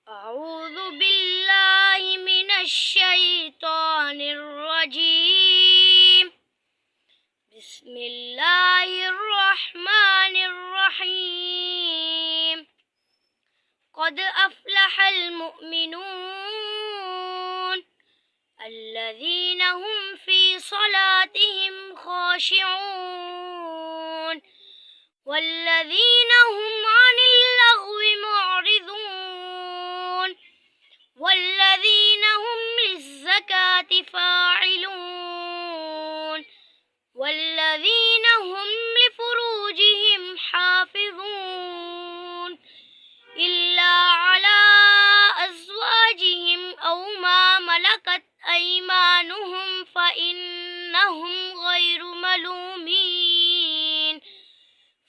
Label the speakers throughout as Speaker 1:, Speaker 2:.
Speaker 1: أعوذ بالله من الشيطان الرجيم. بسم الله الرحمن الرحيم. قد أفلح المؤمنون الذين هم في صلاتهم خاشعون والذين هم عن اللغو معرضون والذين هم للزكاة فاعلون والذين هم لفروجهم حافظون إلا على أزواجهم أو ما ملكت أيمانهم فإنهم غير ملومين.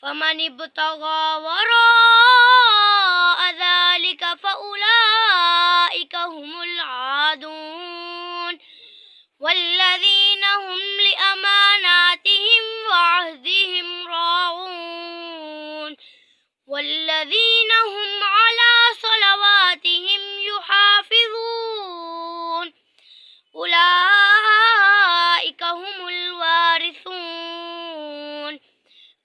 Speaker 1: فمن ابتغى وراء ذلك فأولئك هم العادون والذين هم لأماناتهم وعهدهم راعون والذين هم على صلواتهم يحافظون أولئك هم الوارثون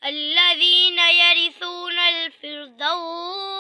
Speaker 1: الذين يرثون الفردوس